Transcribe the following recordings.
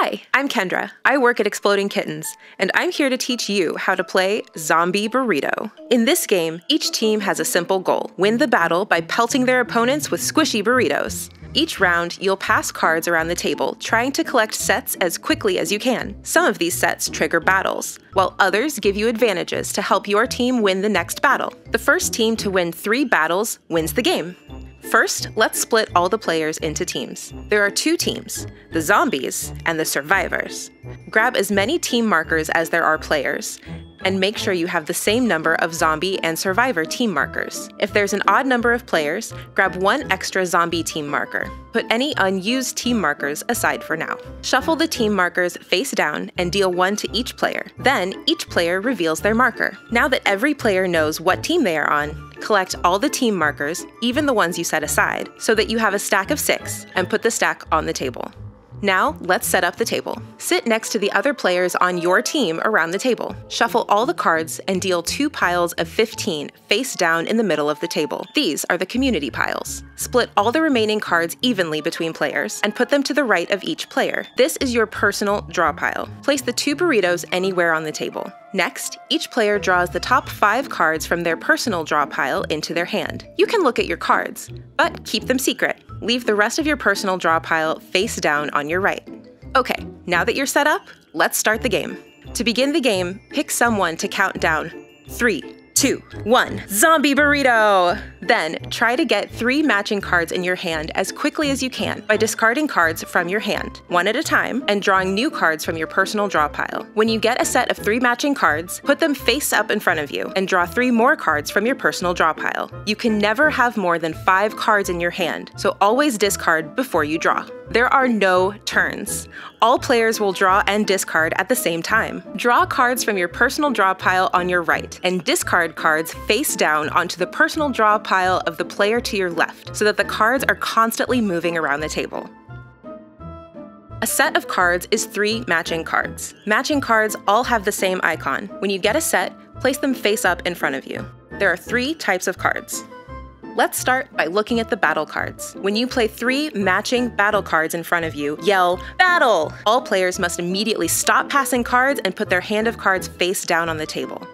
Hi, I'm Kendra. I work at Exploding Kittens, and I'm here to teach you how to play Zombie Burrito. In this game, each team has a simple goal: win the battle by pelting their opponents with squishy burritos. Each round, you'll pass cards around the table, trying to collect sets as quickly as you can. Some of these sets trigger battles, while others give you advantages to help your team win the next battle. The first team to win 3 battles wins the game. First, let's split all the players into teams. There are 2 teams, the zombies and the survivors. Grab as many team markers as there are players, and make sure you have the same number of zombie and survivor team markers. If there's an odd number of players, grab 1 extra zombie team marker. Put any unused team markers aside for now. Shuffle the team markers face down and deal 1 to each player. Then, each player reveals their marker. Now that every player knows what team they are on, collect all the team markers, even the ones you set aside, so that you have a stack of 6, and put the stack on the table. Now, let's set up the table. Sit next to the other players on your team around the table. Shuffle all the cards and deal 2 piles of 15 face down in the middle of the table. These are the community piles. Split all the remaining cards evenly between players and put them to the right of each player. This is your personal draw pile. Place the 2 burritos anywhere on the table. Next, each player draws the top 5 cards from their personal draw pile into their hand. You can look at your cards, but keep them secret. Leave the rest of your personal draw pile face down on your right. Okay, now that you're set up, let's start the game. To begin the game, pick someone to count down 3, 2, 1, Zombie Burrito! Then, try to get 3 matching cards in your hand as quickly as you can by discarding cards from your hand, 1 at a time, and drawing new cards from your personal draw pile. When you get a set of 3 matching cards, put them face up in front of you and draw 3 more cards from your personal draw pile. You can never have more than 5 cards in your hand, so always discard before you draw. There are no turns. All players will draw and discard at the same time. Draw cards from your personal draw pile on your right, and discard cards face down onto the personal draw pile of the player to your left, so that the cards are constantly moving around the table. A set of cards is 3 matching cards. Matching cards all have the same icon. When you get a set, place them face up in front of you. There are 3 types of cards. Let's start by looking at the battle cards. When you play 3 matching battle cards in front of you, yell, "Battle!" All players must immediately stop passing cards and put their hand of cards face down on the table.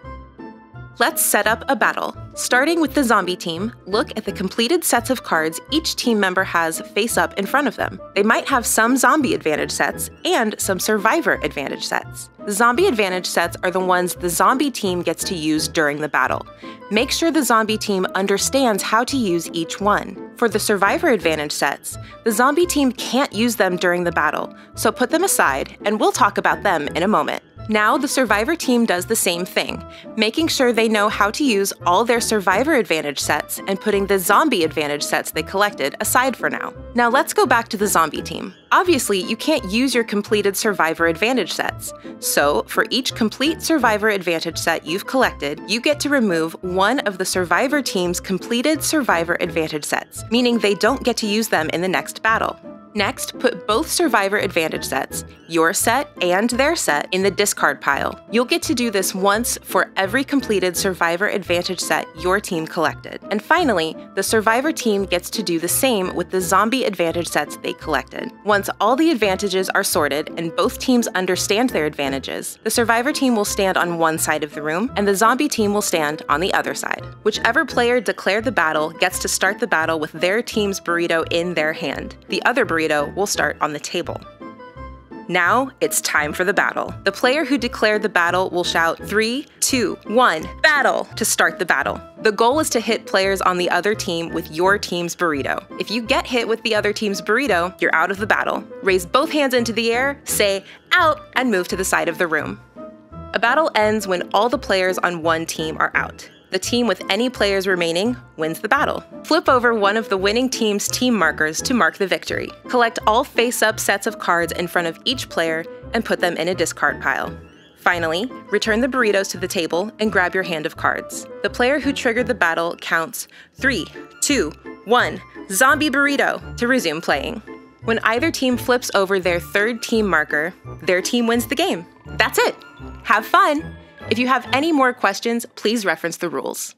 Let's set up a battle. Starting with the zombie team, look at the completed sets of cards each team member has face up in front of them. They might have some zombie advantage sets and some survivor advantage sets. The zombie advantage sets are the ones the zombie team gets to use during the battle. Make sure the zombie team understands how to use each one. For the survivor advantage sets, the zombie team can't use them during the battle, so put them aside, and we'll talk about them in a moment. Now the survivor team does the same thing, making sure they know how to use all their survivor advantage sets and putting the zombie advantage sets they collected aside for now. Now let's go back to the zombie team. Obviously, you can't use your completed survivor advantage sets, so for each complete survivor advantage set you've collected, you get to remove one of the survivor team's completed survivor advantage sets, meaning they don't get to use them in the next battle. Next, put both survivor advantage sets, your set and their set, in the discard pile. You'll get to do this once for every completed survivor advantage set your team collected. And finally, the survivor team gets to do the same with the zombie advantage sets they collected. Once all the advantages are sorted and both teams understand their advantages, the survivor team will stand on one side of the room and the zombie team will stand on the other side. Whichever player declared the battle gets to start the battle with their team's burrito in their hand. The other burrito will start on the table. Now, it's time for the battle. The player who declared the battle will shout 3, 2, 1, battle to start the battle. The goal is to hit players on the other team with your team's burrito. If you get hit with the other team's burrito, you're out of the battle. Raise both hands into the air, say, "Out," and move to the side of the room. A battle ends when all the players on one team are out. The team with any players remaining wins the battle. Flip over one of the winning team's team markers to mark the victory. Collect all face-up sets of cards in front of each player and put them in a discard pile. Finally, return the burritos to the table and grab your hand of cards. The player who triggered the battle counts 3, 2, 1, Zombie Burrito to resume playing. When either team flips over their 3rd team marker, their team wins the game. That's it! Have fun! If you have any more questions, please reference the rules.